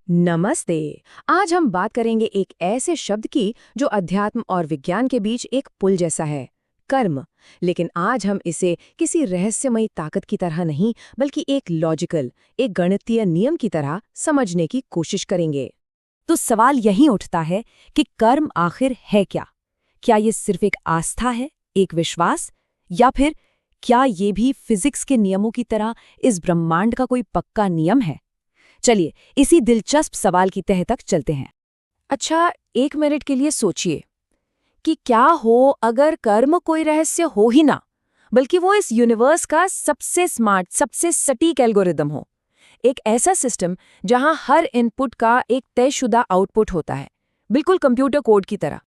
नमस्ते। आज हम बात करेंगे एक ऐसे शब्द की जो अध्यात्म और विज्ञान के बीच एक पुल जैसा है, कर्म। लेकिन आज हम इसे किसी रहस्यमयी ताकत की तरह नहीं, बल्कि एक लॉजिकल, एक गणितीय नियम की तरह समझने की कोशिश करेंगे। तो सवाल यही उठता है कि कर्म आखिर है क्या? क्या ये सिर्फ एक आस्था है, एक विश्वास, या फिर क्या ये भी फिजिक्स के नियमों की तरह इस ब्रह्मांड का कोई पक्का नियम है? चलिए इसी दिलचस्प सवाल की तह तक चलते हैं। अच्छा, एक मिनट के लिए सोचिए कि क्या हो अगर कर्म कोई रहस्य हो ही ना, बल्कि वो इस यूनिवर्स का सबसे स्मार्ट, सबसे सटीक एल्गोरिदम हो। एक ऐसा सिस्टम जहां हर इनपुट का एक तयशुदा आउटपुट होता है, बिल्कुल कंप्यूटर कोड की तरह।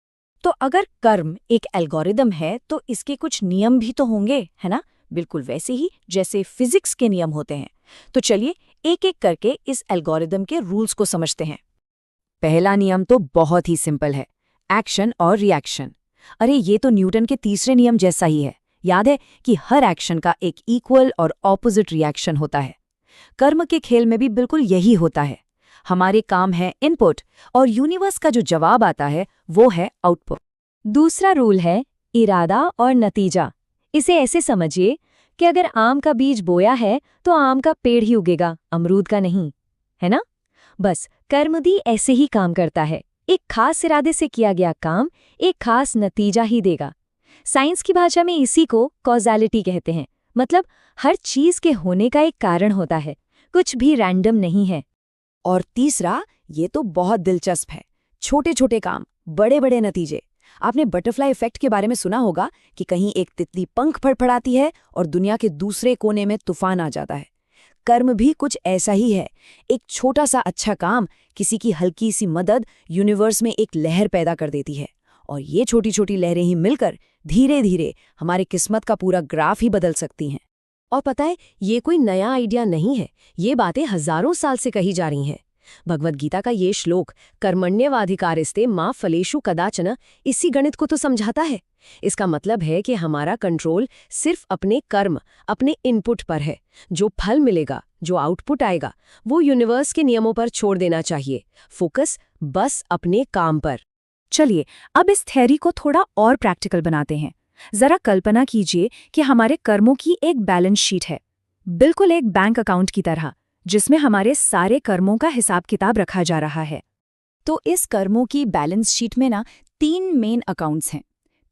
तो अगर कर्म एक एल्गोरिदम है तो इसके कुछ नियम भी तो होंगे, है ना? बिल्कुल वैसे ही जैसे फिजिक्स के नियम होते हैं। तो चलिए एक एक करके इस एल्गोरिदम के रूल्स को समझते हैं। पहला नियम तो बहुत ही सिंपल है, एक्शन और रिएक्शन। अरे ये तो न्यूटन के तीसरे नियम जैसा ही है। याद है कि हर एक्शन का एक इक्वल और ऑपोजिट रिएक्शन होता है। कर्म के खेल में भी बिल्कुल यही होता है। हमारे काम है इनपुट और यूनिवर्स का जो जवाब आता है वो है आउटपुट। दूसरा रूल है इरादा और नतीजा। इसे ऐसे समझिए कि अगर आम का बीज बोया है तो आम का पेड़ ही उगेगा, अमरूद का नहीं, है ना? बस कर्म भी ऐसे ही काम करता है। एक खास इरादे से किया गया काम एक खास नतीजा ही देगा। साइंस की भाषा में इसी को कॉज़ैलिटी कहते हैं। मतलब हर चीज के होने का एक कारण होता है, कुछ भी रैंडम नहीं है। और तीसरा, ये तो बहुत दिलचस्प है, छोटे छोटे काम, बड़े बड़े नतीजे। आपने बटरफ्लाई इफेक्ट के बारे में सुना होगा कि कहीं एक तितली पंख फड़फड़ाती है और दुनिया के दूसरे कोने में तूफान आ जाता है। कर्म भी कुछ ऐसा ही है। एक छोटा सा अच्छा काम, किसी की हल्की सी मदद यूनिवर्स में एक लहर पैदा कर देती है। और ये छोटी छोटी लहरें ही मिलकर धीरे धीरे हमारी किस्मत का पूरा ग्राफ ही बदल सकती हैं। और पता है, ये कोई नया आइडिया नहीं है, ये बातें हजारों साल से कही जा रही हैं। भगवद गीता का ये श्लोक कर्मण्येवाधिकारस्ते मा फलेषु कदाचन इसी गणित को तो समझाता है। इसका मतलब है कि हमारा कंट्रोल सिर्फ अपने कर्म, अपने इनपुट पर है। जो फल मिलेगा, जो आउटपुट आएगा, वो यूनिवर्स के नियमों पर छोड़ देना चाहिए। फोकस बस अपने काम पर। चलिए अब इस थ्योरी को थोड़ा और प्रैक्टिकल बनाते हैं। जरा कल्पना कीजिए कि हमारे कर्मों की एक बैलेंस शीट है, बिल्कुल एक बैंक अकाउंट की तरह, जिसमें हमारे सारे कर्मों का हिसाब किताब रखा जा रहा है। तो इस कर्मों की बैलेंस शीट में ना 3 मेन अकाउंट्स हैं।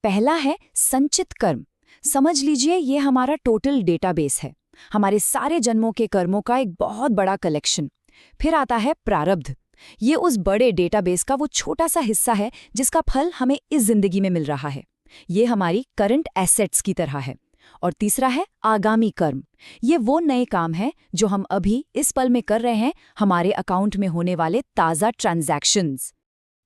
पहला है संचित कर्म। समझ लीजिए ये हमारा टोटल डेटाबेस है, हमारे सारे जन्मों के कर्मों का एक बहुत बड़ा कलेक्शन। फिर आता है प्रारब्ध। ये उस बड़े डेटाबेस का वो छोटा सा हिस्सा है जिसका फल हमें इस जिंदगी में मिल रहा है। ये हमारी करंट एसेट्स की तरह है। और तीसरा है आगामी कर्म। ये वो नए काम हैं जो हम अभी इस पल में कर रहे हैं, हमारे अकाउंट में होने वाले ताज़ा ट्रांजैक्शंस।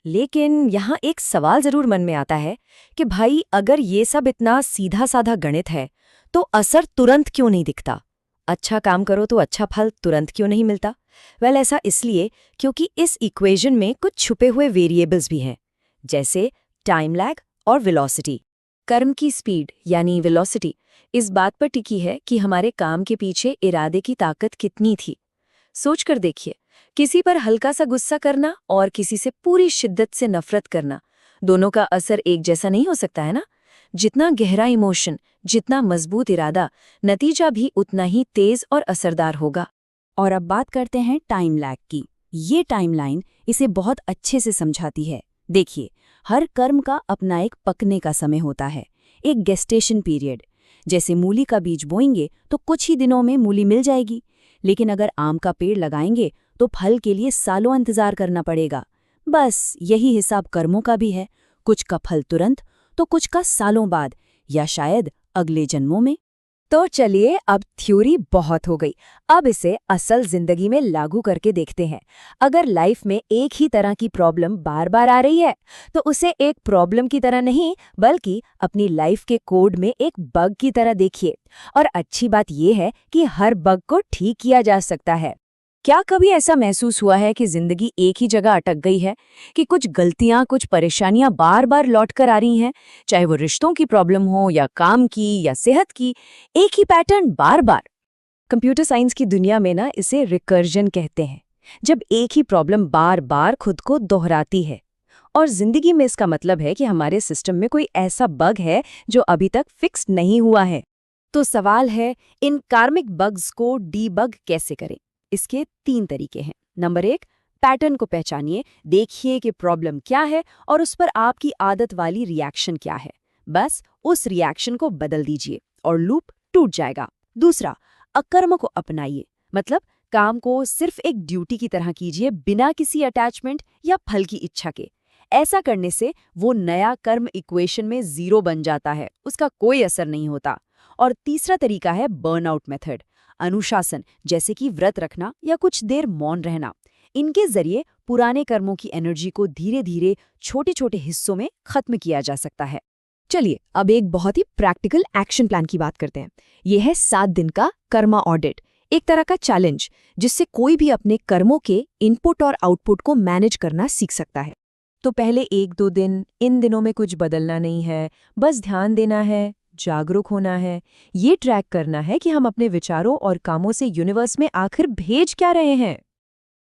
लेकिन यहाँ एक सवाल जरूर मन में आता है कि भाई, अगर ये सब इतना सीधा साधा गणित है तो असर तुरंत क्यों नहीं दिखता? अच्छा काम करो तो अच्छा फल तुरंत क्यों नहीं मिलता? ऐसा इसलिए क्योंकि इस इक्वेशन में कुछ छुपे हुए वेरिएबल्स भी हैं, जैसे टाइम लैग और वेलोसिटी। कर्म की स्पीड यानी वेलोसिटी इस बात पर टिकी है कि हमारे काम के पीछे इरादे की ताकत कितनी थी। सोचकर देखिए, किसी पर हल्का सा गुस्सा करना और किसी से पूरी शिद्दत से नफरत करना, दोनों का असर एक जैसा नहीं हो सकता है ना? जितना गहरा इमोशन, जितना मजबूत इरादा, नतीजा भी उतना ही तेज और असरदार होगा। और अब बात करते हैं टाइम लैग की। ये टाइमलाइन इसे बहुत अच्छे से समझाती है। देखिए, हर कर्म का अपना एक पकने का समय होता है, एक गेस्टेशन पीरियड। जैसे मूली का बीज बोएंगे तो कुछ ही दिनों में मूली मिल जाएगी, लेकिन अगर आम का पेड़ लगाएंगे तो फल के लिए सालों इंतजार करना पड़ेगा। बस यही हिसाब कर्मों का भी है, कुछ का फल तुरंत तो कुछ का सालों बाद, या शायद अगले जन्मों में। तो चलिए, अब थ्योरी बहुत हो गई, अब इसे असल जिंदगी में लागू करके देखते हैं। अगर लाइफ में एक ही तरह की प्रॉब्लम बार बार आ रही है तो उसे एक प्रॉब्लम की तरह नहीं, बल्कि अपनी लाइफ के कोड में एक बग की तरह देखिए। और अच्छी बात यह है कि हर बग को ठीक किया जा सकता है। क्या कभी ऐसा महसूस हुआ है कि जिंदगी एक ही जगह अटक गई है, कि कुछ गलतियां, कुछ परेशानियां बार बार लौट कर आ रही हैं, चाहे वो रिश्तों की प्रॉब्लम हो या काम की या सेहत की, एक ही पैटर्न बार बार? कंप्यूटर साइंस की दुनिया में ना इसे रिकर्जन कहते हैं। जब एक ही प्रॉब्लम बार बार खुद को दोहराती है। और जिंदगी में इसका मतलब है कि हमारे सिस्टम में कोई ऐसा बग है जो अभी तक फिक्स नहीं हुआ है। तो सवाल है, इन कार्मिक बग्स को डीबग कैसे करें? इसके 3 तरीके हैं। नंबर 1, पैटर्न को पहचानिए, देखिए कि प्रॉब्लम क्या है और उस पर आपकी आदत वाली रिएक्शन क्या है। बस उस रिएक्शन को बदल दीजिए और लूप टूट जाएगा। दूसरा, अकर्म को अपनाइए, मतलब काम को सिर्फ एक ड्यूटी की तरह कीजिए, बिना किसी अटैचमेंट या फल की इच्छा के। ऐसा करने से वो नया कर्म इक्वेशन में 0 बन जाता है, उसका कोई असर नहीं होता। और तीसरा तरीका है बर्नआउट मेथड, अनुशासन, जैसे कि व्रत रखना या कुछ देर मौन रहना। इनके जरिए पुराने कर्मों की एनर्जी को धीरे धीरे छोटे छोटे हिस्सों में खत्म किया जा सकता है। चलिए अब एक बहुत ही प्रैक्टिकल एक्शन प्लान की बात करते हैं। यह है 7 दिन का कर्मा ऑडिट, एक तरह का चैलेंज जिससे कोई भी अपने कर्मों के इनपुट और आउटपुट को मैनेज करना सीख सकता है। तो पहले 1-2 दिन इन दिनों में कुछ बदलना नहीं है, बस ध्यान देना है, जागरूक होना है, ये ट्रैक करना है कि हम अपने विचारों और कामों से यूनिवर्स में आखिर भेज क्या रहे हैं।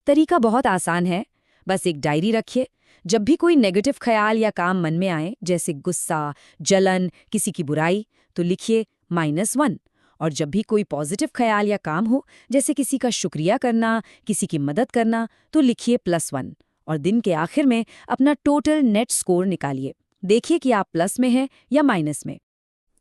तरीका बहुत आसान है, बस एक डायरी रखिए। जब भी कोई नेगेटिव ख्याल या काम मन में आए, जैसे गुस्सा, जलन, किसी की बुराई, तो लिखिए -1। और जब भी कोई पॉजिटिव ख्याल या काम हो, जैसे किसी का शुक्रिया करना, किसी की मदद करना, तो लिखिए +1। और दिन के आखिर में अपना टोटल नेट स्कोर निकालिए, देखिए कि आप प्लस में हैं या माइनस में।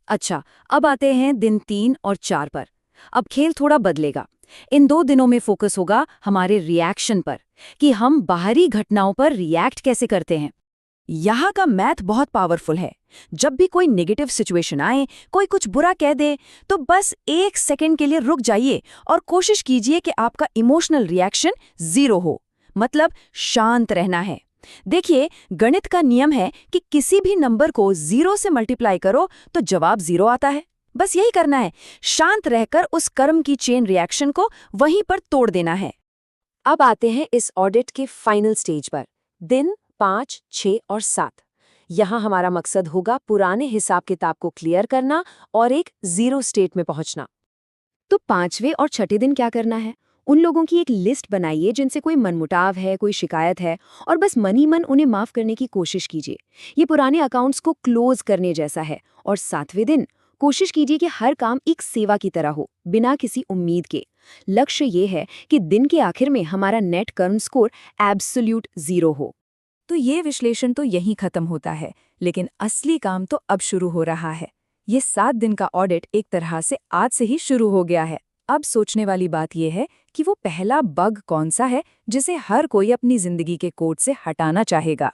अच्छा, अब आते हैं दिन 3 और 4 पर। अब खेल थोड़ा बदलेगा। इन 2 दिनों में फोकस होगा हमारे रिएक्शन पर, कि हम बाहरी घटनाओं पर रिएक्ट कैसे करते हैं। यहाँ का मैथ बहुत पावरफुल है। जब भी कोई नेगेटिव सिचुएशन आए, कोई कुछ बुरा कह दे, तो बस 1 सेकंड के लिए रुक जाइए और कोशिश कीजिए कि आपका इमोशनल रिएक्शन 0 हो, मतलब शांत रहना है। देखिए, गणित का नियम है कि किसी भी नंबर को 0 से मल्टीप्लाई करो तो जवाब 0 आता है। बस यही करना है, शांत रहकर उस कर्म की चेन रिएक्शन को वहीं पर तोड़ देना है। अब आते हैं इस ऑडिट के फाइनल स्टेज पर, दिन 5, 6 और 7। यहाँ हमारा मकसद होगा पुराने हिसाब किताब को क्लियर करना और एक 0 स्टेट में पहुंचना। तो 5वें और 6ठे दिन क्या करना है? उन लोगों की एक लिस्ट बनाइए जिनसे कोई मनमुटाव है, कोई शिकायत है, और बस मन ही मन उन्हें माफ करने की कोशिश कीजिए। ये पुराने अकाउंट्स को क्लोज करने जैसा है। और 7वें दिन कोशिश कीजिए कि हर काम एक सेवा की तरह हो, बिना किसी उम्मीद के। लक्ष्य ये है कि दिन के आखिर में हमारा नेट कर्म स्कोर एब्सोल्यूट 0 हो। तो ये विश्लेषण तो यहीं खत्म होता है, लेकिन असली काम तो अब शुरू हो रहा है। ये 7 दिन का ऑडिट एक तरह से आज से ही शुरू हो गया है। अब सोचने वाली बात यह है कि वो पहला बग कौन सा है जिसे हर कोई अपनी जिंदगी के कोड से हटाना चाहेगा।